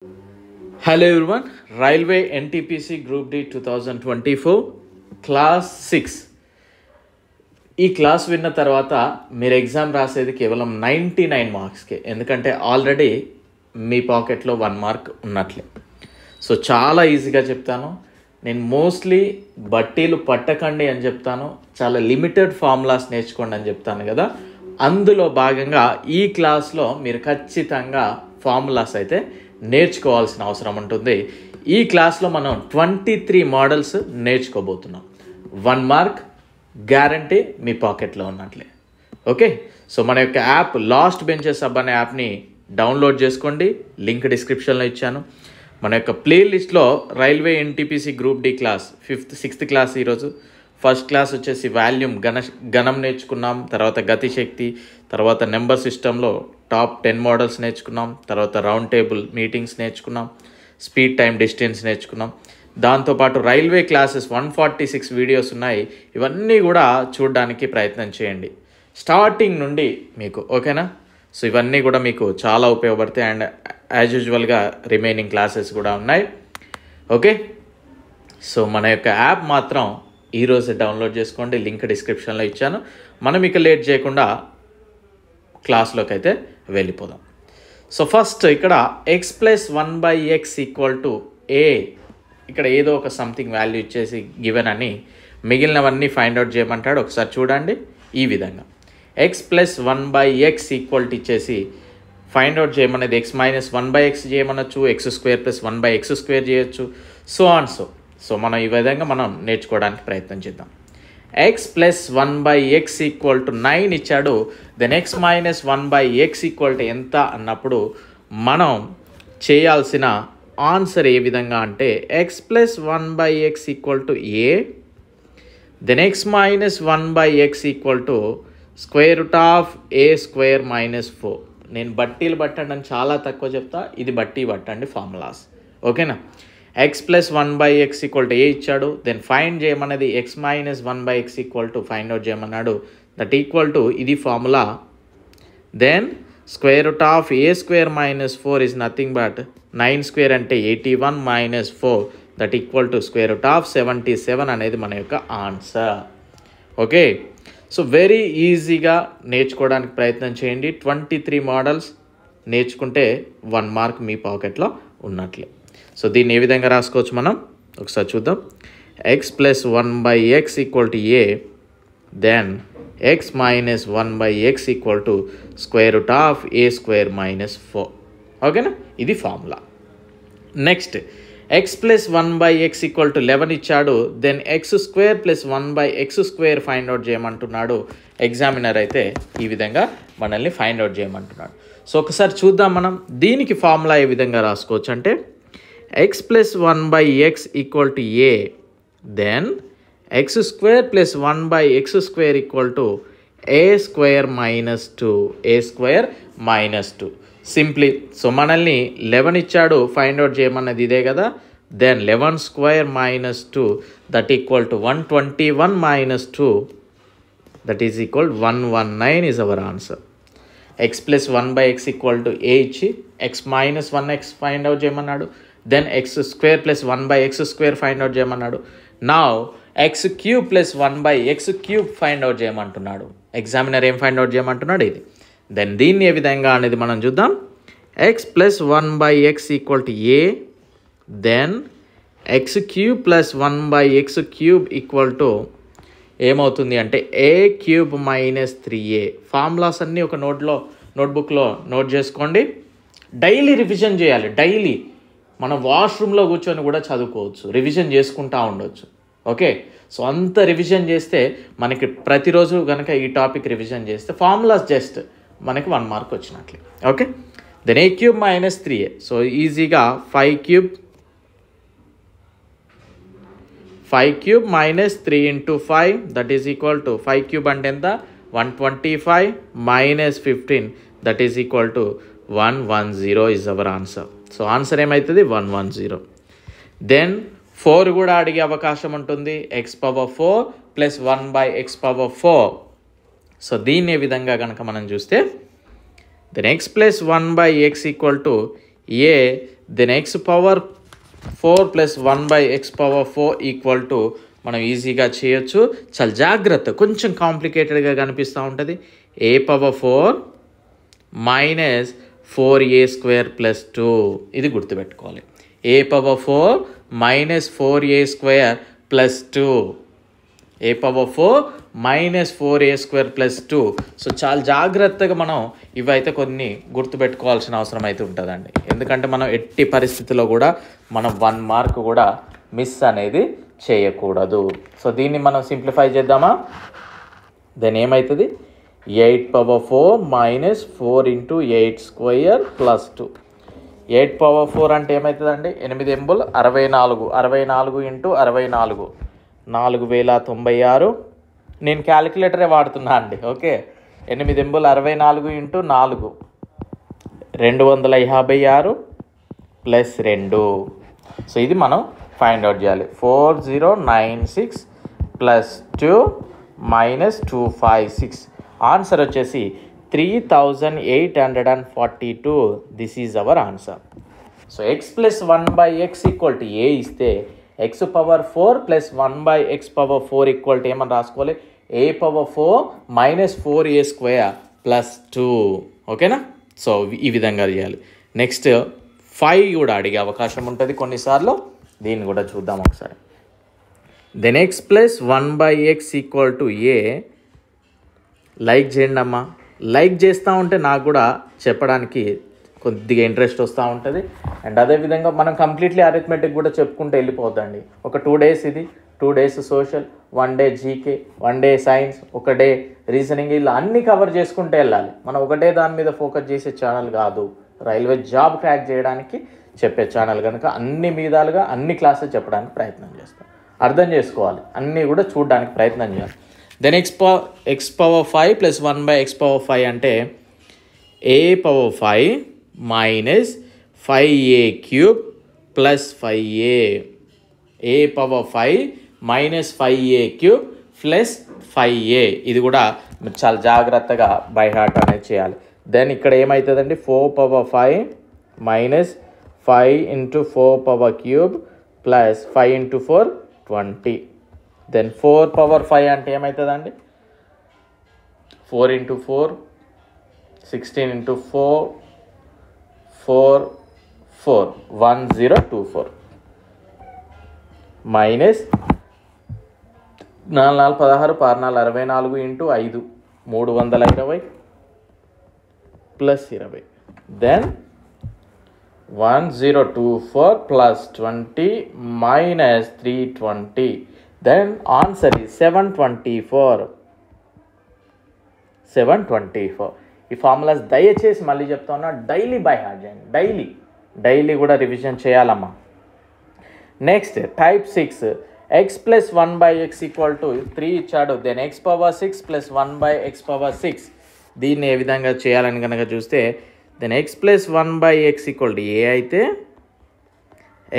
Hello everyone, Railway NTPC Group D 2024 class 6 ఈ class విన్న తర్వాత మీరు ఎగ్జామ్ రాసేది కేవలం 99 మార్క్స్కే, ఎందుకంటే ఆల్రెడీ మీ పాకెట్లో 1 మార్క్ ఉన్నట్లే. సో చాలా ఈజీగా చెప్తాను. నేను మోస్ట్లీ బట్టీలు పట్టకండి అని చెప్తాను, చాలా లిమిటెడ్ ఫార్ములాస్ నేర్చుకోండి అని చెప్తాను కదా. అందులో భాగంగా ఈ క్లాస్లో మీరు ఖచ్చితంగా ఫార్ములాస్ అయితే నేర్చుకోవాల్సిన అవసరం ఉంటుంది. ఈ క్లాస్లో మనం 23 మోడల్స్ నేర్చుకోబోతున్నాం. 1 మార్క్ గ్యారంటీ మీ పాకెట్లో ఉన్నట్లే. ఓకే, సో మన యొక్క యాప్ లాస్ట్ బెంచెస్ హబ్ అనే యాప్ని డౌన్లోడ్ చేసుకోండి, లింక్ డిస్క్రిప్షన్లో ఇచ్చాను. మన యొక్క ప్లేలిస్ట్లో railway NTPC group D class 5th 6th class ఈరోజు. ఫస్ట్ క్లాస్ వచ్చేసి వాల్యూమ్ గణం నేర్చుకున్నాం, తర్వాత గతిశక్తి, తర్వాత నెంబర్ సిస్టంలో టాప్ 10 మోడల్స్ నేర్చుకున్నాం, తర్వాత రౌండ్ టేబుల్ మీటింగ్స్ నేర్చుకున్నాం, స్పీడ్ టైం డిస్టెన్స్ నేర్చుకున్నాం. దాంతోపాటు రైల్వే క్లాసెస్ 146 వీడియోస్ ఉన్నాయి. ఇవన్నీ కూడా చూడడానికి ప్రయత్నం చేయండి స్టార్టింగ్ నుండి మీకు. ఓకేనా? సో ఇవన్నీ కూడా మీకు చాలా ఉపయోగపడతాయి. అండ్ యాజ్ యూజువల్గా రిమైనింగ్ క్లాసెస్ కూడా ఉన్నాయి. ఓకే, సో మన యొక్క యాప్ మాత్రం ఈరోజు డౌన్లోడ్ చేసుకోండి, లింక్ డిస్క్రిప్షన్లో ఇచ్చాను. మనం ఇక లేట్ చేయకుండా క్లాస్లోకి అయితే వెళ్ళిపోదాం. సో ఫస్ట్ ఇక్కడ x+1/x = a, ఇక్కడ ఏదో ఒక సంథింగ్ వాల్యూ ఇచ్చేసి గివెన్ అని మిగిలినవన్నీ ఫైండ్ అవుట్ చేయమంటాడు. ఒకసారి చూడండి. ఈ విధంగా x+1/x ఇచ్చేసి find out చేయమనేది x-1/x చేయమనొచ్చు, x² + 1/x² చేయొచ్చు, సో మనం ఈ విధంగా మనం నేర్చుకోవడానికి ప్రయత్నం చేద్దాం. x+1/x = 9 ఇచ్చాడు. దెన్ x-1/x ఎంత అన్నప్పుడు మనం చేయాల్సిన ఆన్సర్ ఏ విధంగా అంటే x+1/x = a, then x-1/x √a² - 4. నేను బట్టీలు పట్టండి అని చాలా తక్కువ చెప్తా, ఇది బట్టి పట్టండి ఫార్ములాస్. ఓకేనా? x+1/x = a ఇచ్చాడు. దెన్ ఫైండ్ చేయమన్నది x-1/x ఫైండ్ అవుట్ చేయమన్నాడు. దట్ ఈక్వల్ టు ఇది formula. Then √a² - 4 is nothing but 9² అంటే 81 - 4 దట్ ఈక్వల్ టు √77 అనేది మన యొక్క ఆన్సర్. ఓకే, సో వెరీ ఈజీగా నేర్చుకోవడానికి ప్రయత్నం చేయండి. 23 మోడల్స్ నేర్చుకుంటే 1 మార్క్ మీ పాకెట్లో ఉన్నట్లే. సో దీన్ని ఏ విధంగా రాసుకోవచ్చు మనం ఒకసారి చూద్దాం. x+1/x = a, then x-1/x √a² - 4. ఓకేనా? ఇది ఫార్ములా. నెక్స్ట్ x+1/x = 11 ఇచ్చాడు. Then x² + 1/x² find out చేయమంటున్నాడు. ఎగ్జామినర్ అయితే ఈ విధంగా మనల్ని ఫైండ్ అవుట్ చేయమంటున్నాడు. సో ఒకసారి చూద్దాం మనం దీనికి ఫార్ములా ఏ విధంగా రాసుకోవచ్చు అంటే x+1/x = a, then x² + 1/x² a² - 2 simply. So మనల్ని 11 ఇచ్చాడు, ఫైండ్ అవుట్ చేయమన్నది ఇదే కదా. Then 11² - 2 that equal to 121 - 2 that is equal 119 is our answer. x+1/x = a ఇచ్చి x-1x ఫైండ్ అవుట్ చేయమన్నాడు. Then x² + 1/x² find out చేయమన్నాడు. Now x³ + 1/x³ find out చేయమంటున్నాడు. Examiner ఏం ఫైండ్ అవుట్ చేయమంటున్నాడు? ఇది. దెన్ దీన్ని ఏ విధంగా అనేది మనం చూద్దాం. x+1/x = a, then x³ + 1/x³ ఏమవుతుంది అంటే a³ - 3a. ఫార్ములాస్ అన్నీ ఒక నోట్బుక్లో నోట్ చేసుకోండి. డైలీ రివిజన్ చేయాలి. డైలీ మనం వాష్రూమ్లో కూర్చొని కూడా చదువుకోవచ్చు, రివిజన్ చేసుకుంటూ ఉండొచ్చు. ఓకే, సో అంత రివిజన్ చేస్తే మనకి ప్రతిరోజు కనుక ఈ టాపిక్ రివిజన్ చేస్తే ఫార్ములాస్ జస్ట్ మనకి 1 మార్క్ వచ్చినట్లే. Okay, then a³ - 3a. So ఈజీగా 5³ - 3 × 5 దట్ ఈజ్ ఈక్వల్ టు 5³ అంటే ఎంత 125 - 15 that is equal to 110 is our answer. So answer ఏమవుతుంది 110. దెన్ 4 కూడా అడిగే అవకాశం ఉంటుంది. x⁴ + 1/x⁴. సో దీన్ని ఏ విధంగా కనుక మనం చూస్తే then x+1/x = a, then x power 4 plus 1/x power 4 equal to మనం ఈజీగా చేయొచ్చు. చాలా జాగ్రత్త, కొంచెం కాంప్లికేటెడ్గా కనిపిస్తూ ఉంటుంది. ఏ పవర్ 4 మైనస్ 4a² ప్లస్ 2 ఇది గుర్తుపెట్టుకోవాలి. A power 4 minus 4a² plus 2, a power 4 minus 4a² plus 2. So చాలా జాగ్రత్తగా మనం ఇవైతే కొన్ని గుర్తుపెట్టుకోవాల్సిన అవసరం అయితే ఉంటుందండి. ఎందుకంటే మనం ఎట్టి పరిస్థితుల్లో కూడా మనం 1 మార్క్ కూడా మిస్ అనేది చేయకూడదు. సో దీన్ని మనం సింప్లిఫై చేద్దామా? దెన్ ఏమవుతుంది? 8 power 4 minus 4 into 8² plus 2. 8 power 4 అంటే ఏమవుతుందండి? 8 ఎంబుల్ 64, 64 ఇంటూ 64 4096. నేను క్యాలిక్యులేటరే వాడుతున్నా అండి. Okay, 8 ఎంబుల్ 64 into 4 256 plus 2. సో ఇది మనం ఫైండ్ అవుట్ చేయాలి. 4096 ప్లస్ 2 మైనస్ 256. ఆన్సర్ వచ్చేసి 3842. This is our answer. So x plus 1/x equal to a ఇస్తే x power 4 plus 1/x power 4 equal to ఏమని రాసుకోవాలి? A power 4 minus 4a² plus 2. ఓకేనా? So ఈ విధంగా చేయాలి. నెక్స్ట్ 5 కూడా అడిగే అవకాశం ఉంటుంది కొన్నిసార్లు. దీన్ని కూడా చూద్దాం ఒకసారి. Then x plus 1/x equal to a. Like చేయండి అమ్మా. లైక్ చేస్తూ ఉంటే నాకు కూడా చెప్పడానికి కొద్దిగా ఇంట్రెస్ట్ వస్తూ ఉంటుంది. అండ్ అదేవిధంగా మనం కంప్లీట్లీ అరిథమెటిక్ కూడా చెప్పుకుంటూ వెళ్ళిపోద్దండి. ఒక 2 డేస్ ఇది, 2 days social, 1 day GK, 1 day science, 1 day reasoning, ఇలా అన్నీ కవర్ చేసుకుంటూ వెళ్ళాలి. మనం ఒకటే దాని మీద ఫోకస్ చేసే ఛానల్ కాదు. రైల్వే జాబ్ క్రాక్ చేయడానికి చెప్పే ఛానల్ కనుక అన్ని విధాలుగా అన్ని క్లాసెస్ చెప్పడానికి ప్రయత్నం చేస్తాం. అర్థం చేసుకోవాలి, అన్నీ కూడా చూడడానికి ప్రయత్నం చేయాలి. Then x power 5 plus 1/x power 5 అంటే a power 5 minus 5a³ plus 5a. A power 5 minus 5a³ plus 5a. ఇది కూడా మీరు చాలా జాగ్రత్తగా బై హార్ట్ అనేది చేయాలి. దెన్ ఇక్కడ ఏమవుతుందండి? 4 power 5 minus 5 into 4 power cube plus 5 into 4 20. Then 4 power 5 అంటే ఏమవుతుందండి? 4 into 4 16 into 4 4 4 1024 minus 4 4 16 16 64 into 5 320 plus 20. Then 1024 plus 20 minus 320. Then answer is 724. 724. ఈ ఫార్ములాస్ దయచేసి మళ్ళీ చెప్తా ఉన్నా, డైలీ బై హార్ట్ చేయండి. డైలీ కూడా రివిజన్ చేయాలమ్మా. Next type 6. X plus 1/x equal to 3 ఇచ్చాడు. Then x power 6 plus 1/x power 6. దీన్ని ఏ విధంగా చేయాలని కనుక చూస్తే then x plus 1/x equal to a అయితే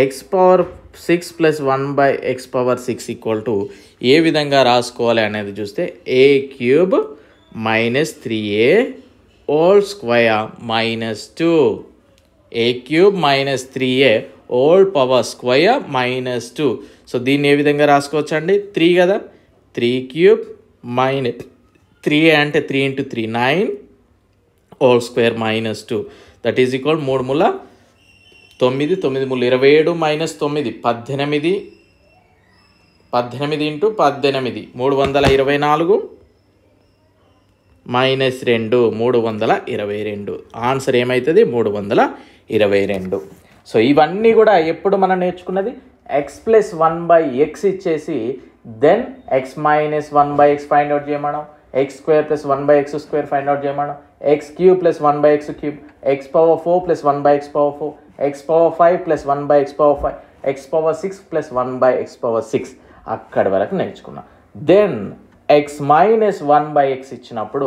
x power 6 plus 1/x power 6 equal to ఏ విధంగా రాసుకోవాలి అనేది చూస్తే a³ minus 3a whole square minus 2. a³ minus 3a whole power square minus 2. So దీన్ని ఏ విధంగా రాసుకోవచ్చు అండి? 3 కదా, 3³ మైనస్ 3a అంటే 3 into 3 9 whole square minus 2. That is equal 3 మూల 9, 9 మూల 27 మైనస్ 9 18 18 ఇంటూ 18 324 మైనస్ 2 322. ఆన్సర్ ఏమవుతుంది? 322. సో ఇవన్నీ కూడా ఎప్పుడు మనం నేర్చుకున్నది ఎక్స్ ప్లస్ 1/x ఇచ్చేసి then x minus 1/x find out చేయమనం, x² plus 1/x² find out చేయమనం, x³ plus 1/x³, x power 4 plus 1/x power 4, x power 5 plus 1/x power 5, x power 6 plus 1/x power 6 అక్కడి వరకు నేర్చుకున్నాం. Then x minus 1/x ఇచ్చినప్పుడు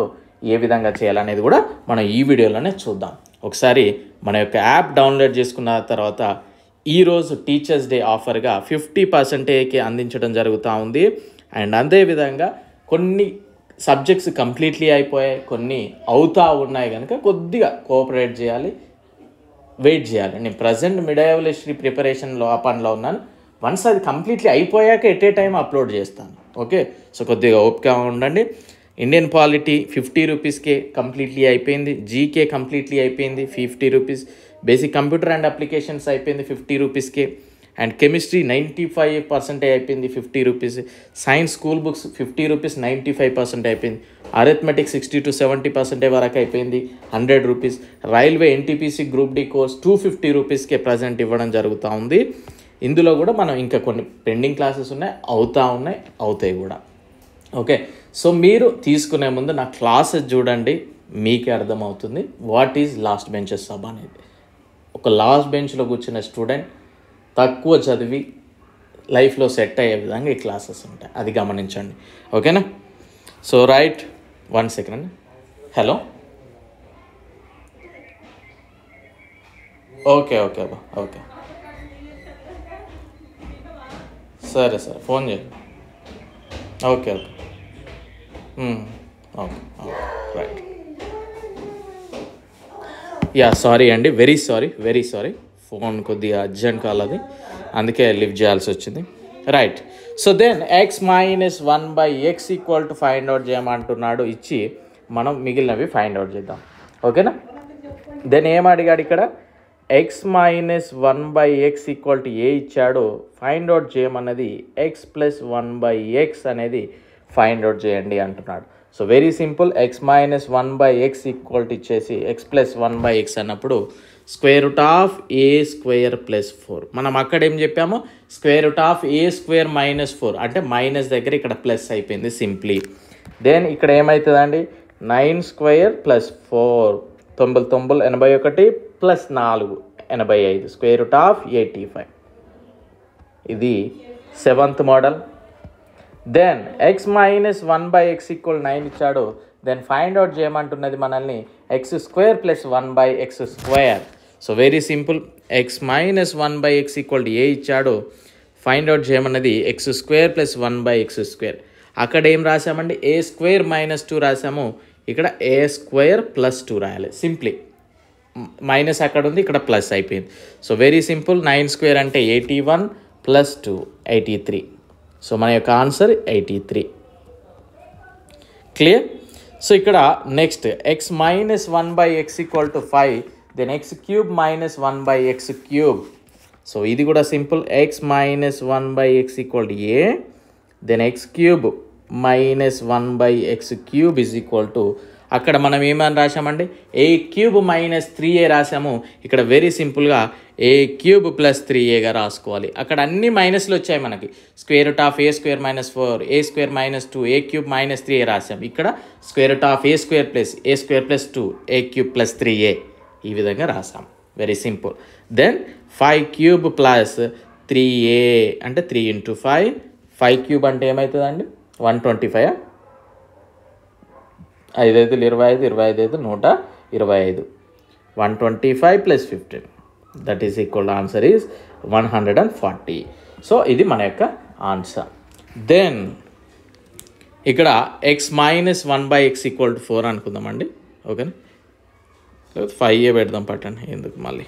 ఏ విధంగా చేయాలనేది కూడా మనం ఈ వీడియోలోనే చూద్దాం. ఒకసారి మన యొక్క యాప్ డౌన్లోడ్ చేసుకున్న తర్వాత ఈరోజు టీచర్స్ డే ఆఫర్గా 50%కి అందించడం జరుగుతూ ఉంది. అండ్ అదేవిధంగా కొన్ని సబ్జెక్ట్స్ కంప్లీట్లీ అయిపోయాయి, కొన్ని అవుతా ఉన్నాయి కనుక కొద్దిగా కోఆపరేట్ చేయాలి. వెయిట్ చేయాలి. నేను ప్రజెంట్ మిడేవల్ హిస్టరీ ప్రిపరేషన్లో ఆ పనిలో ఉన్నాను. వన్స్ అది కంప్లీట్లీ అయిపోయాక ఎట్ ఏ టైం అప్లోడ్ చేస్తాను. ఓకే, సో కొద్దిగా ఓపిక ఉండండి. ఇండియన్ పాలిటీ 50 రూపీస్కే కంప్లీట్లీ అయిపోయింది. జీకే కంప్లీట్లీ అయిపోయింది 50 rupees. Basic computer and applications అయిపోయింది 50 రూపీస్కే. అండ్ కెమిస్ట్రీ 95% అయిపోయింది 50 rupees. Science school books 50 rupees 95% అయిపోయింది. అరిథమెటిక్ 60 to 70% వరకు అయిపోయింది 100 rupees. Railway NTPC group D course 250 రూపీస్కే ప్రజెంట్ ఇవ్వడం జరుగుతూ ఉంది. ఇందులో కూడా మనం ఇంకా కొన్ని పెండింగ్ క్లాసెస్ ఉన్నాయి, అవుతాయి కూడా. ఓకే, సో మీరు తీసుకునే ముందు నా క్లాసెస్ చూడండి, మీకే అర్థమవుతుంది what is lost benches sub అనేది. ఒక లాస్ట్ బెంచ్లో కూర్చున్న స్టూడెంట్ తక్కువ చదివి లైఫ్లో సెట్ అయ్యే విధంగా ఈ క్లాసెస్ ఉంటాయి, అది గమనించండి. ఓకేనా? So right, 1 second. Hello, okay అబ్బా, ఓకే సరే ఫోన్ చేయండి. Okay right. యా, సారీ అండి, వెరీ సారీ. ఫోన్ కొద్దిగా అర్జెంట్ కాల్ అది, అందుకే లిఫ్ట్ చేయాల్సి వచ్చింది. Right, so then x-1/x = find out చేయమంటున్నాడు. ఇచ్చి మనం మిగిలినవి ఫైండ్ అవుట్ చేద్దాం. ఓకేనా? దెన్ ఏం అడిగాడు ఇక్కడ? x-1/x = a ఇచ్చాడు. ఫైండ్ అవుట్ చేయమన్నది x + 1/x అనేది ఫైండ్ అవుట్ చేయండి అంటున్నాడు. So very simple. x-1/x ఇచ్చేసి x + 1/x అన్నప్పుడు √a² + 4. మనం అక్కడ ఏం చెప్పాము? √a² - 4 అంటే మైనస్ దగ్గర ఇక్కడ ప్లస్ అయిపోయింది సింప్లీ. దెన్ ఇక్కడ ఏమవుతుందండి? 9² + 4 9 81 + 4 85 √85. ఇది 7th మోడల్. దెన్ x-1/x = 9 ఇచ్చాడు. దెన్ ఫైండ్ అవుట్ చేయమంటున్నది మనల్ని x² + 1/x². So very simple. x-1/x = a ఇచ్చాడు. ఫైండ్ అవుట్ చేయమన్నది x² + 1/x². అక్కడ ఏం రాసామండి? a² - 2 రాసాము. ఇక్కడ a² + 2 రాయాలి. సింప్లీ మైనస్ అక్కడ ఉంది, ఇక్కడ ప్లస్ అయిపోయింది. So very simple. 9² అంటే 81 + 2 83. సో మన యొక్క ఆన్సర్ 83. క్లియర్? సో ఇక్కడ next x-1/x = 5. Then x³ - 1/x³. So ఇది కూడా simple. x-1/x = a. Then x³ - 1/x³ అక్కడ మనం ఏమని రాసామండి? a³ - 3a రాసాము. ఇక్కడ వెరీ సింపుల్గా a³ + 3aగా రాసుకోవాలి. అక్కడ అన్ని మైనస్లు వచ్చాయి మనకి. √a² - 4 a² - 2 a³ - 3a రాసాం. ఇక్కడ √a² + a² + 2 a³ + 3a ఈ విధంగా రాసాం. Very simple. దెన్ 5³ + 3a అంటే 3 × 5. 5³ అంటే ఏమవుతుందండి? 125. 5 × 5 = 25, 25 × 5 = 125. 125 + 15 that is equal answer is 140. So ఇది మన యొక్క ఆన్సర్. దెన్ ఇక్కడ x-1/x = 4 అనుకుందామండి. ఓకేనా? 5a పెడదాం పట్టండి, ఎందుకు మళ్ళీ.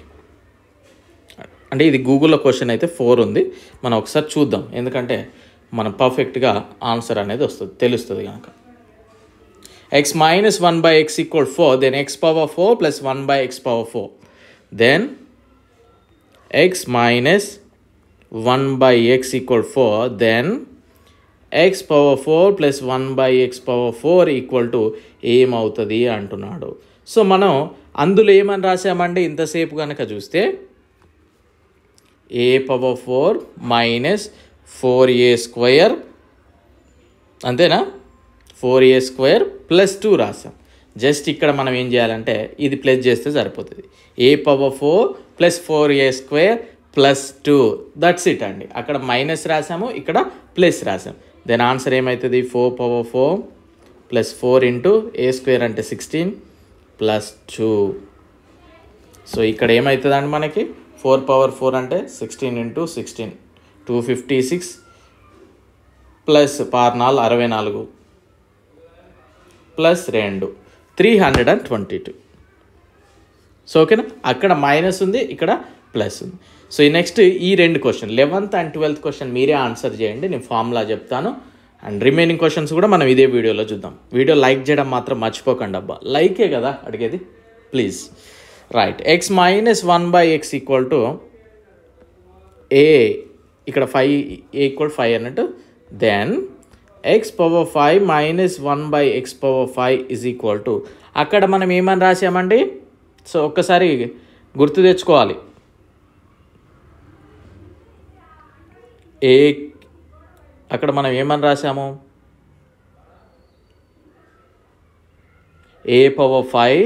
అంటే ఇది గూగుల్లో క్వశ్చన్ అయితే 4 ఉంది. మనం ఒకసారి చూద్దాం, ఎందుకంటే మనం పర్ఫెక్ట్గా ఆన్సర్ అనేది వస్తుంది, తెలుస్తుంది కనుక. x-1/x = 4. Then x⁴ + 1/x⁴. Then x-1/x = 4. Then x⁴ + 1/x⁴ ఏమవుతుంది అంటున్నాడు. సో మనం అందులో ఏమని రాసామంటే ఇంతసేపు కనుక చూస్తే a⁴ - 4a² అంతేనా? 4a² + 2 రాసాం. జస్ట్ ఇక్కడ మనం ఏం చేయాలంటే ఇది ప్లస్ చేస్తే సరిపోతుంది. a⁴ + 4a² + 2 దట్స్ ఇట్ అండి. అక్కడ మైనస్ రాసాము, ఇక్కడ ప్లస్ రాసాం. దెన్ ఆన్సర్ ఏమవుతుంది? 4⁴ + 4 × a² అంటే 16 + 2. సో ఇక్కడ ఏమవుతుందండి మనకి? 4⁴ అంటే 16 × 16 256 ప్లస్ 4 64 ప్లస్ 2 322. సో ఓకేనా, అక్కడ మైనస్ ఉంది, ఇక్కడ ప్లస్ ఉంది. సో ఈ నెక్స్ట్ ఈ 2 question 11th and 12th question మీరే ఆన్సర్ చేయండి, నేను ఫార్ములా చెప్తాను. అండ్ రిమైనింగ్ క్వశ్చన్స్ కూడా మనం ఇదే వీడియోలో చూద్దాం. వీడియో లైక్ చేయడం మాత్రం మర్చిపోకండి అబ్బా, లైకే కదా అడిగేది, please. Right, x minus 1/x equal to a, ఇక్కడ 5 a ఈక్వల్ 5 అన్నట్టు. Then x power 5 minus 1/x power 5 is equal to, అక్కడ మనం ఏమని రాసామండి? సో ఒక్కసారి గుర్తు తెచ్చుకోవాలి. ఏ అక్కడ మనం ఏమని రాసాము? a power 5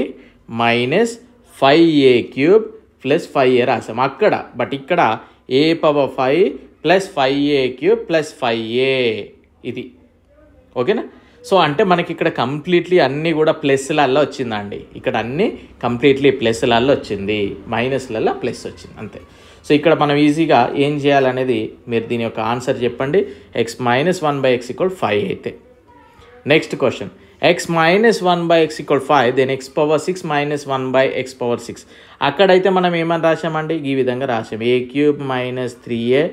minus 5a cube plus 5a రాసాము అక్కడ. బట్ ఇక్కడ a power 5 plus 5a cube plus 5a ఇది. ఓకేనా? సో అంటే మనకి ఇక్కడ కంప్లీట్లీ అన్నీ కూడా ప్లస్లలో వచ్చిందండి. ఇక్కడ అన్నీ కంప్లీట్లీ ప్లస్లలో వచ్చింది, మైనస్లలో ప్లస్ వచ్చింది అంతే. సో ఇక్కడ మనం ఈజీగా ఏం చేయాలనేది మీరు దీని యొక్క ఆన్సర్ చెప్పండి. x మైనస్ 1/x ఈక్వల్ 5 అయితే next question x minus 1/x equal 5, then x power 6 minus 1/x power 6. అక్కడైతే మనం ఏమని రాసామండి? ఈ విధంగా రాసాము, a cube minus 3a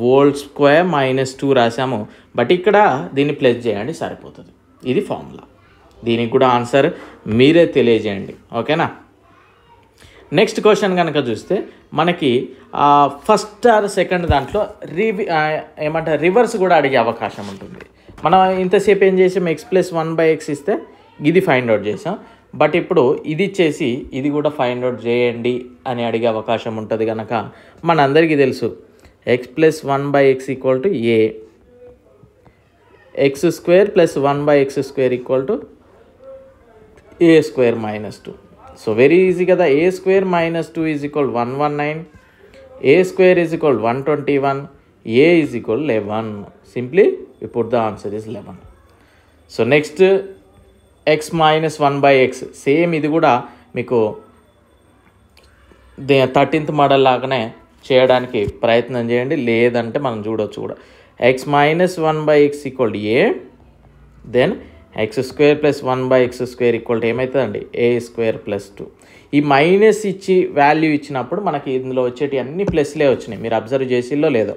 whole square minus 2 రాసాము. బట్ ఇక్కడ దీన్ని ప్లస్ చేయండి సరిపోతుంది, ఇది ఫార్ములా. దీనికి కూడా ఆన్సర్ మీరే తెలియజేయండి. ఓకేనా? నెక్స్ట్ క్వశ్చన్ కనుక చూస్తే మనకి ఫస్ట్ ఆర్ సెకండ్ దాంట్లో ఏమంటారు రివర్స్ కూడా అడిగే అవకాశం ఉంటుంది. మనం ఇంతసేపు ఏం చేసాం? x ప్లస్ 1/x ఇస్తే ఇది ఫైండ్ అవుట్ చేసాం. బట్ ఇప్పుడు ఇది ఇచ్చేసి ఇది కూడా ఫైండ్ అవుట్ చేయండి అని అడిగే అవకాశం ఉంటుంది కనుక మనందరికీ తెలుసు x plus 1/x equal to A, x square plus 1/x square equal to a square minus 2. So very easy కదా, a square minus 2 is equal 119, a square is equal 121, a is equal 11. Simply we put the answer is 11. So next x minus 1/x, same ఇది కూడా మీకు 13th model లాగానే చేయడానికి ప్రయత్నం చేయండి, లేదంటే మనం చూడవచ్చు కూడా. x minus 1/x equal a, then x square plus 1/x square equal ఏమవుతుందండి? a square plus 2. ఈ మైనస్ ఇచ్చి వాల్యూ ఇచ్చినప్పుడు మనకి ఇందులో వచ్చేటి అన్ని ప్లస్లే వచ్చినాయి. మీరు అబ్జర్వ్ చేసిల్లో లేదో,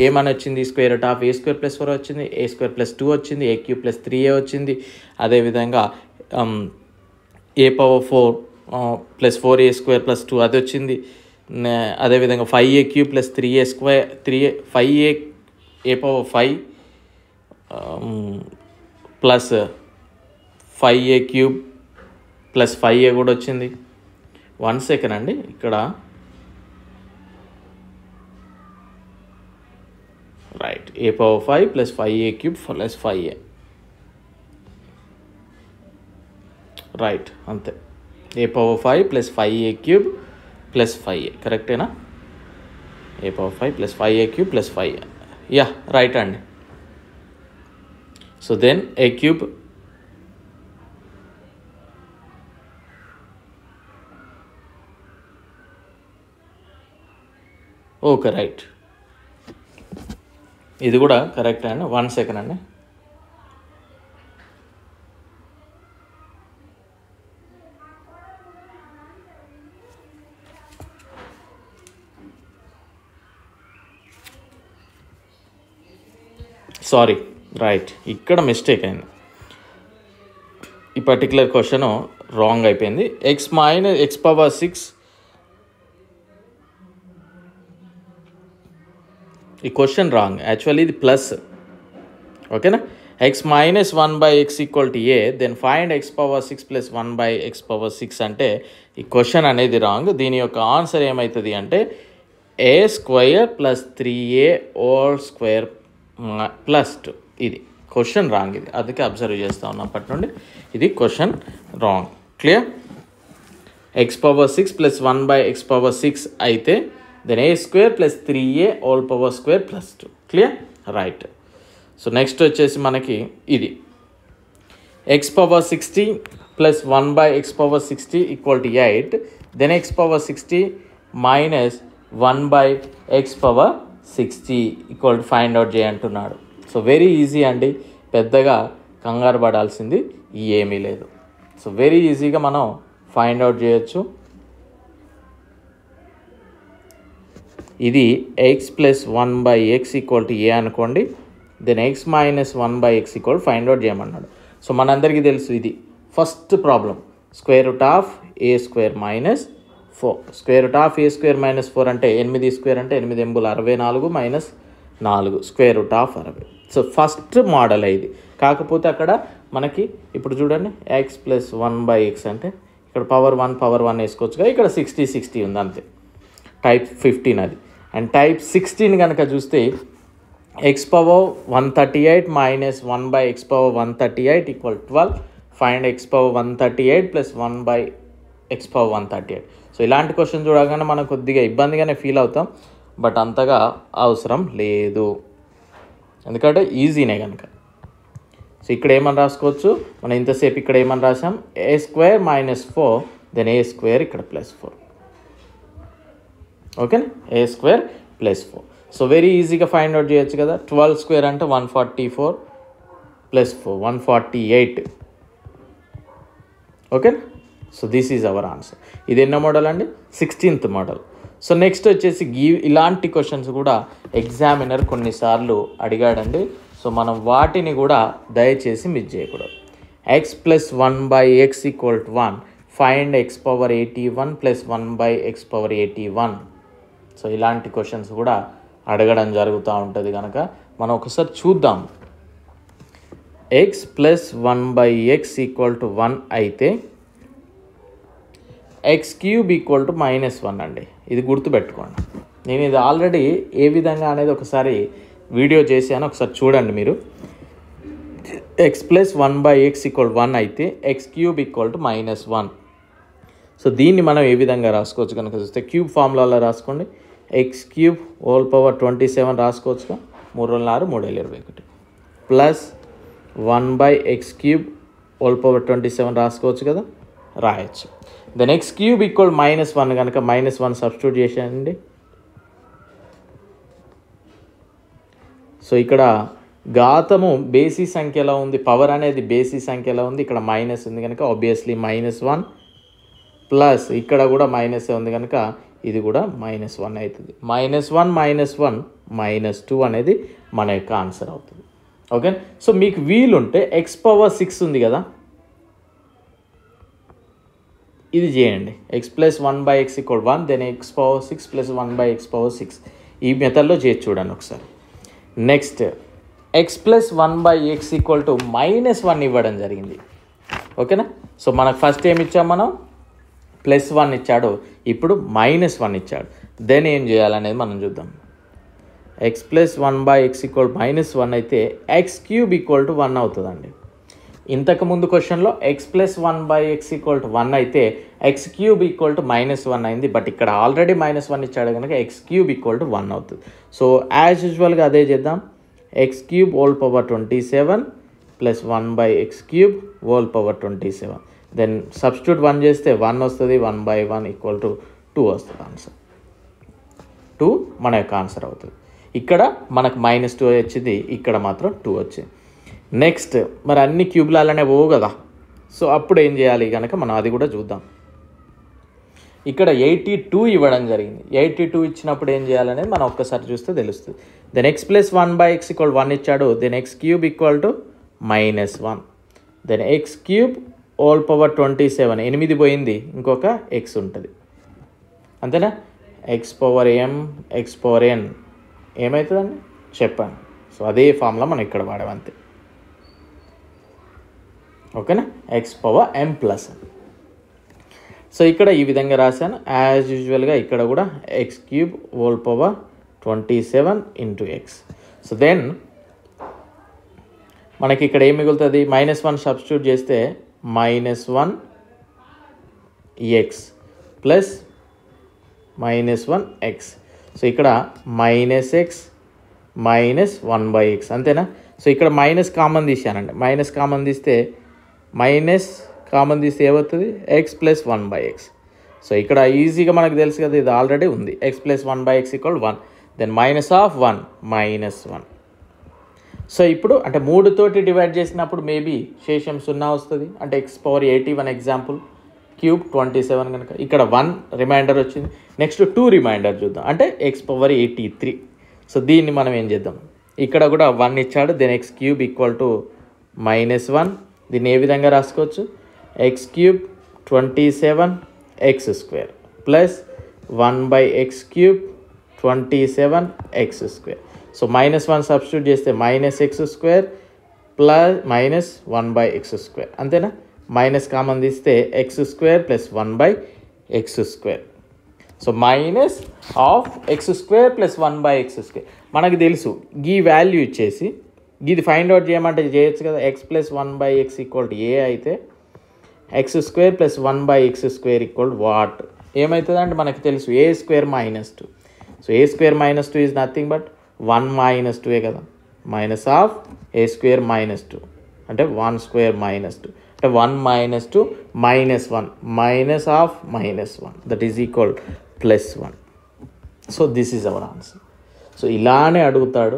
ఏమని వచ్చింది? Square root of a square plus 4 వచ్చింది, a స్క్వేర్ ప్లస్ 2 వచ్చింది, a క్యూబ్ ప్లస్ 3a వచ్చింది. అదేవిధంగా a power 4 plus 4a square plus 2 అది వచ్చింది. అదేవిధంగా 5a cube plus 3a square 5a a power 5 plus 5a cube plus 5a కూడా వచ్చింది. 1 second అండి, ఇక్కడ right, a power 5 plus 5a cube plus 5a right అంతే. a power 5 plus 5a cube plus 5a కరెక్టేనా? a power 5 plus 5a cube plus 5a, yeah right అండి. So then a cube okay right, ఇది కూడా correct అండి. 1 second అండి. Sorry, right, ఇక్కడ mistake అయింది. ఈ పర్టికులర్ క్వశ్చన్ రాంగ్ అయిపోయింది. x పవర్ 6, ఈ క్వశ్చన్ రాంగ్, యాక్చువల్లీ ఇది ప్లస్. ఓకేనా? x minus 1/x equal to a, then find x power 6 plus 1/x power 6 అంటే ఈ క్వశ్చన్ అనేది రాంగ్. దీని యొక్క ఆన్సర్ ఏమవుతుంది అంటే a square plus 3a whole square plus 2. ఇది క్వశ్చన్ రాంగ్, ఇది అందుకే అబ్జర్వ్ చేస్తూ ఉన్నప్పటి నుండి ఇది question wrong. Clear? x power 6 plus 1/x power 6 అయితే then a square plus 3a whole power square plus 2. Clear? Right. So next వచ్చేసి మనకి ఇది x power 60 plus 1/x power 60 equal to 8, then x power 60 minus 1/x power 60 equal to find out చేయంటున్నాడు. So very easy అండి, పెద్దగా కంగారు పడాల్సింది ఏమీ లేదు. So very ఈజీగా మనం ఫైండ్ అవుట్ చేయొచ్చు. ఇది x plus 1/x equal to a అనుకోండి. దెన్ x minus 1/x equal find out చేయమన్నాడు. సో మనందరికీ తెలుసు ఇది first problem. Square root of a square minus 4. Square root of a square minus 4 అంటే 8 స్క్వేర్ అంటే 8 ఎంబులు 64 minus 4 square root of 60. So first model ఇది. కాకపోతే అక్కడ మనకి ఇప్పుడు చూడండి ఎక్స్ ప్లస్ 1/x అంటే ఇక్కడ పవర్ 1 వేసుకోవచ్చు కదా, ఇక్కడ 60 ఉంది అంతే. టైప్ 15 అది. అండ్ టైప్ 16 కనుక చూస్తే X power 138 minus 1/x power 138 equal 12. Find X power 138 plus 1/x power 138. So ఇలాంటి క్వశ్చన్ చూడగానే మనం కొద్దిగా ఇబ్బందిగానే ఫీల్ అవుతాం, బట్ అంతగా అవసరం లేదు ఎందుకంటే ఈజీనే కనుక. సో ఇక్కడ ఏమని రాసుకోవచ్చు మనం ఇంతసేపు ఇక్కడ ఏమని రాసాం, ఏ స్క్వేర్ మైనస్ 4 దెన్ ఏ స్క్వేర్ ఇక్కడ ప్లస్ 4. ఓకేనా, ఏ స్క్వేర్ ప్లస్ 4. సో వెరీ ఈజీగా ఫైండ్ అవుట్ చేయొచ్చు కదా. 12 స్క్వేర్ అంటే 144 ప్లస్ 4 148. ఓకేనా, so this is our answer. ఇది ఎన్నో మోడల్ అండి, 16th మోడల్. సో నెక్స్ట్ వచ్చేసి ఇలాంటి క్వశ్చన్స్ కూడా ఎగ్జామినర్ కొన్నిసార్లు అడిగాడండి. సో మనం వాటిని కూడా దయచేసి మిస్ చేయకూడదు. X plus 1/x equal to 1. Find X power 81 plus 1/x power 81. So ఇలాంటి క్వశ్చన్స్ కూడా అడగడం జరుగుతూ ఉంటుంది కనుక మనం ఒకసారి చూద్దాం. X plus 1/x equal to 1 అయితే ఎక్స్ క్యూబ్ ఈక్వల్ టు -1 అండి. ఇది గుర్తుపెట్టుకోండి. నేను ఇది ఆల్రెడీ ఏ విధంగా అనేది ఒకసారి వీడియో చేశాను, ఒకసారి చూడండి మీరు. ఎక్స్ ప్లస్ 1/x ఈక్వల్ 1 అయితే X cube equal to -1. So దీన్ని మనం ఏ విధంగా రాసుకోవచ్చు కనుక చూస్తే క్యూబ్ ఫార్ములాలో రాసుకోండి. X cube whole power 27 రాసుకోవచ్చుగా, 3 × 6 3 × 21 plus 1/x cube whole power 27 రాసుకోవచ్చు కదా, రాయొచ్చు. దెన్ ఎక్స్ క్యూబ్ ఈక్వల్ -1 కనుక -1 సబ్స్టిట్యూట్ చేసేయండి. సో ఇక్కడ ఘాతము బేసి సంఖ్యలో ఉంది, పవర్ అనేది బేసి సంఖ్యలో ఉంది, ఇక్కడ మైనస్ ఉంది కనుక ఆబ్వియస్లీ -1 ప్లస్ ఇక్కడ కూడా మైనస్ ఉంది కనుక ఇది కూడా -1 అవుతుంది. -1 -2 అనేది మన యొక్క ఆన్సర్ అవుతుంది. ఓకే, సో మీకు వీలుంటే ఎక్స్ పవర్ 6 ఉంది కదా, ఇది చేయండి. X plus 1/x equal 1 then x power 6 plus 1/x power 6 ఈ మెథడ్లో చేసి చూడండి ఒకసారి. Next x plus 1/x equal to -1 ఇవ్వడం జరిగింది. ఓకేనా, సో మనకు ఫస్ట్ ఏమి ఇచ్చాం మనం, +1 ఇచ్చాడు, ఇప్పుడు -1 ఇచ్చాడు. దెన్ ఏం చేయాలనేది మనం చూద్దాం. ఎక్స్ ప్లస్ 1/x ఈక్వల్ -1 అయితే ఎక్స్ క్యూబ్ ఈక్వల్ టు 1 అవుతుందండి. ఇంతకుముందు క్వశ్చన్లో X plus 1/x equal to 1 అయితే ఎక్స్ క్యూబ్ ఈక్వల్ టు -1 అయింది, బట్ ఇక్కడ ఆల్రెడీ -1 ఇచ్చాడు కనుక ఎక్స్ క్యూబ్ ఈక్వల్ టు 1 అవుతుంది. సో యాజ్ యూజువల్గా అదే చేద్దాం. X cube whole power 27 plus 1/x cube whole power 27. Then substitute 1 చేస్తే 1 వస్తుంది, 1/1 ఈక్వల్ టు 2 వస్తుంది. ఆన్సర్ 2 మన యొక్క ఆన్సర్ అవుతుంది. ఇక్కడ మనకు -2 వచ్చింది, ఇక్కడ మాత్రం 2 వచ్చింది. నెక్స్ట్ మరి అన్ని క్యూబ్లాలనే పోవు కదా, సో అప్పుడు ఏం చేయాలి కనుక మనం అది కూడా చూద్దాం. ఇక్కడ 82 ఇవ్వడం జరిగింది. 82 ఇచ్చినప్పుడు ఏం చేయాలనేది మనం ఒక్కసారి చూస్తే తెలుస్తుంది. Then x plus 1/x equal 1 ఇచ్చాడు, then x cube equal to -1. Then x cube whole power 27 8 పోయింది, ఇంకొక ఎక్స్ ఉంటుంది అంతేనా. X power m x power n ఏమవుతుందండి చెప్పండి. సో అదే ఫార్ములా మనం ఇక్కడ వాడాం అంతే. ఓకేనా, x power m plus. So ఇక్కడ ఈ విధంగా రాశాను. యాజ్ యూజువల్గా ఇక్కడ కూడా x cube whole power 27 into x. So then మనకి ఇక్కడ ఏం మిగులుతుంది, -1 సబ్స్టిట్యూట్ చేస్తే -1x ప్లస్ -1x. సో ఇక్కడ -x -1/x అంతేనా. సో ఇక్కడ మైనస్ కామన్ తీసానండి, మైనస్ కామన్ తీస్తే ఏమవుతుంది, ఎక్స్ ప్లస్ 1/x. సో ఇక్కడ ఈజీగా మనకు తెలుసు కదా, ఇది ఆల్రెడీ ఉంది. X plus 1/x equal 1, then -1 -1. So ఇప్పుడు అంటే 3 తోటి డివైడ్ చేసినప్పుడు మేబీ శేషం 0 వస్తుంది, అంటే ఎక్స్ పవర్ 81 ఎగ్జాంపుల్ క్యూబ్ 27 కనుక ఇక్కడ 1 రిమైండర్ వచ్చింది. నెక్స్ట్ 2 రిమైండర్ చూద్దాం, అంటే x⁻83. సో దీన్ని మనం ఏం చేద్దాం, ఇక్కడ కూడా 1 ఇచ్చాడు, then x cube equal to -1. దీన్ని ఏ విధంగా రాసుకోవచ్చు, x cube 27x² plus 1/x³ 27x². So -1 substitute చేస్తే -x² ప్లస్ -1/x², అంతేనా. మైనస్ కామన్ తీస్తే x² plus 1/x². So minus of x² plus 1/x². మనకు తెలుసు ఈ వాల్యూ ఇచ్చేసి ఇది ఫైండ్ అవుట్ చేయమంటే చేయొచ్చు కదా. x plus 1/x equal to a అయితే x² plus 1/x² equal what ఏమవుతుందంటే మనకు తెలుసు a² -2. So a² -2 is nothing but 1 - 2 కదా. మైనస్ ఆఫ్ a² -2 అంటే 1² -2 అంటే 1 - 2 -1 minus of -1 that is equal +1. So this is our answer. So ఇలానే అడుగుతాడు,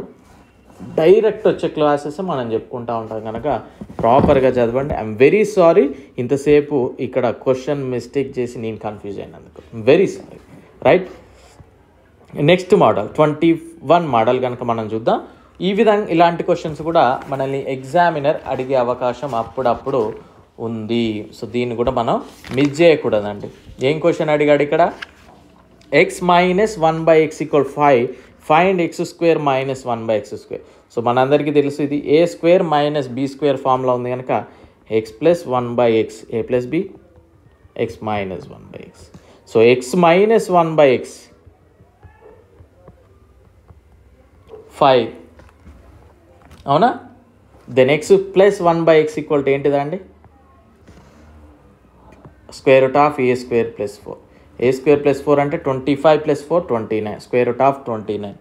direct వచ్చే క్లాసెస్ మనం చెప్పుకుంటూ ఉంటాం కనుక ప్రాపర్గా చదవండి. ఐఎమ్ వెరీ సారీ ఇంతసేపు ఇక్కడ క్వశ్చన్ మిస్టేక్ చేసి నేను కన్ఫ్యూజ్ అయినందుకు very sorry. Right, next model 21 model కనుక మనం చూద్దాం. ఈ విధంగా ఇలాంటి క్వశ్చన్స్ కూడా మనల్ని ఎగ్జామినర్ అడిగే అవకాశం అప్పుడప్పుడు ఉంది. సో దీన్ని కూడా మనం మిస్ చేయకూడదండి. ఏం క్వశ్చన్ అడిగాడు ఇక్కడ, x - 1/x = 5, find x² - 1/x². So మనందరికీ తెలుసు ఇది a² - b² ఫామ్లో ఉంది కనుక x + 1/x a + b x - 1/x. So x - 1/x 5 అవునా. Then x + 1/x equal to ఏంటిదండి, √(a² + 4). a² + 4 అంటే 25 + 4 29, √29.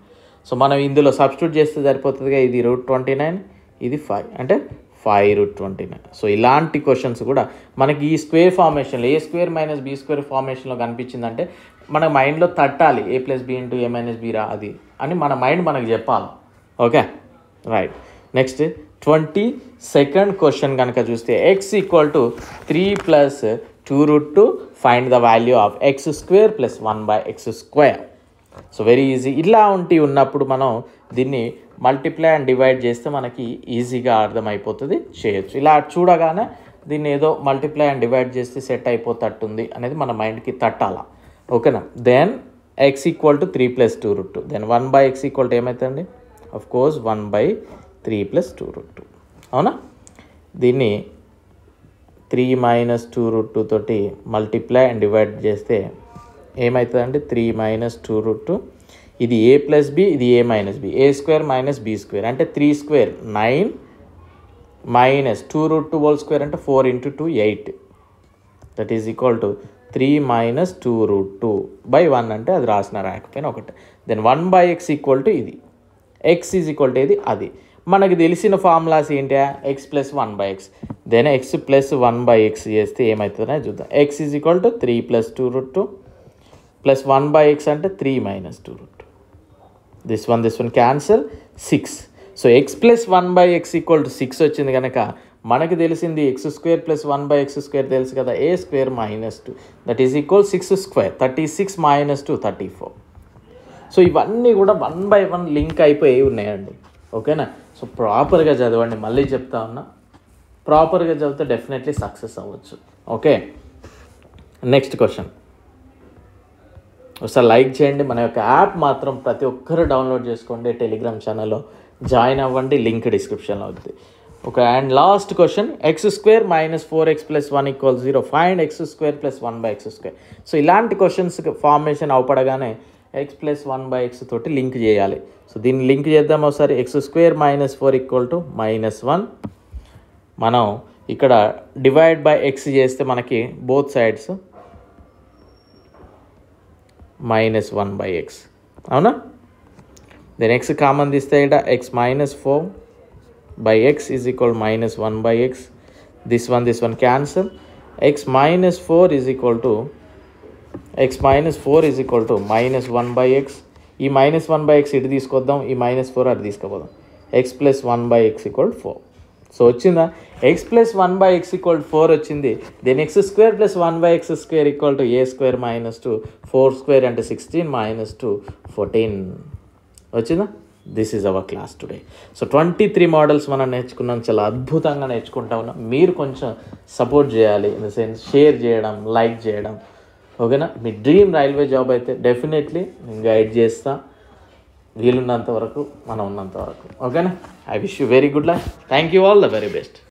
సో మనం ఇందులో సబ్స్టిట్యూట్ చేస్తే సరిపోతుందిగా, ఇది √29 ఇది 5 అంటే 5√29. సో ఇలాంటి క్వశ్చన్స్ కూడా మనకి ఈ స్క్వేర్ ఫార్మేషన్లో a² - b² ఫార్మేషన్లో కనిపించిందంటే మన మైండ్లో తట్టాలి, a + b × a - b రా అది అని మన మైండ్ మనకు చెప్పాలి. Okay right. Next 22nd question కనుక చూస్తే x = 3 + 2√2 find the value of x² + 1/x². So very easy. ఇలా ఉన్నప్పుడు మనం దీన్ని మల్టిప్లై అండ్ డివైడ్ చేస్తే మనకి ఈజీగా అర్థమైపోతుంది, చేయొచ్చు. ఇలా చూడగానే దీన్ని ఏదో మల్టిప్లై అండ్ డివైడ్ చేస్తే సెట్ అయిపోతట్టుంది అనేది మన మైండ్కి తట్టాలా. ఓకేనా. Then x = 3 + 2√2. దెన్ 1/x = ఏమవుతుందండి, ఆఫ్ కోర్స్ 1/3 + 2√2 అవునా. దీన్ని 3 - 2√2 తోటి మల్టిప్లై అండ్ డివైడ్ చేస్తే ఏమవుతుందండి, 3 - 2√2. ఇది a + b ఇది a - b, a² - b² అంటే 3² 9 - 2√2² అంటే 4 × 2 8 దట్ ఈజ్ ఈక్వల్ టు 3 - 2√2/1 అంటే అది రాసిన రాకపోయినా ఒకటే. దెన్ 1/x = ఇది, x = ఇది అది. మనకు తెలిసిన ఫార్ములాస్ ఏంటి, x + 1/x. Then x + 1/x చేస్తే ఏమవుతుందో చూద్దాం. x = 3 + 2√2 ప్లస్ 1/x అంటే 3 - 2√2. This one cancel 6. So x + 1/x = 6 వచ్చింది కనుక మనకు తెలిసింది x² + 1/x² తెలుసు కదా, a² - 2 that is equal 6². 36 - 2 34. So ఇవన్నీ కూడా 1 by 1 లింక్ అయిపోయి ఉన్నాయండి. ఓకేనా. సో ప్రాపర్గా చదవండి, మళ్ళీ చెప్తా ఉన్నా, ప్రాపర్గా చదివితే డెఫినెట్లీ సక్సెస్ అవ్వచ్చు. Okay next question. ఒకసారి లైక్ చేయండి, మన యొక్క యాప్ మాత్రం ప్రతి ఒక్కరు డౌన్లోడ్ చేసుకోండి, టెలిగ్రామ్ ఛానల్లో జాయిన్ అవ్వండి, లింక్ డిస్క్రిప్షన్లో అవుతుంది. Okay and last question, x² - 4x + 1 = 0 find x² + 1/x². So ఇలాంటి క్వశ్చన్స్ ఫార్మేషన్ అవపడగానే x + 1/x తోటి లింక్ చేయాలి. సో దీన్ని లింక్ చేద్దాం ఒకసారి. x² - 4 = -1. మనం ఇక్కడ డివైడ్ బై x చేస్తే మనకి బోత్ సైడ్స్ -1/x అవునా. దెన్ x కామన్ తీస్తే ఇక్కడ x - 4/x = -1/x. This one cancel. x - 4 = -1/x. ఈ -1/x ఇటు తీసుకొద్దాం, ఈ -4 అటు తీసుకుపోదాం. x + 1/x = 4. సో వచ్చిందా? ఎక్స్ ప్లస్ 1/x ఈక్వల్ 4 వచ్చింది. Then x square plus 1/x square equal to a square minus 2, 4 square అంటే 16 మైనస్ 2 14 వచ్చిందా? This is our class today. So 23 models మనం నేర్చుకున్నాం, చాలా అద్భుతంగా నేర్చుకుంటా ఉన్నాం. మీరు కొంచెం సపోర్ట్ చేయాలి, ఇన్ ద సెన్స్ షేర్ చేయడం, లైక్ చేయడం, ఓకేనా? మీ డ్రీమ్ రైల్వే జాబ్ అయితే డెఫినెట్లీ నేను గైడ్ చేస్తా, వీలున్నంత వరకు, మనం ఉన్నంత వరకు, ఓకేనా? I wish you very good luck. Thank you, all the very best.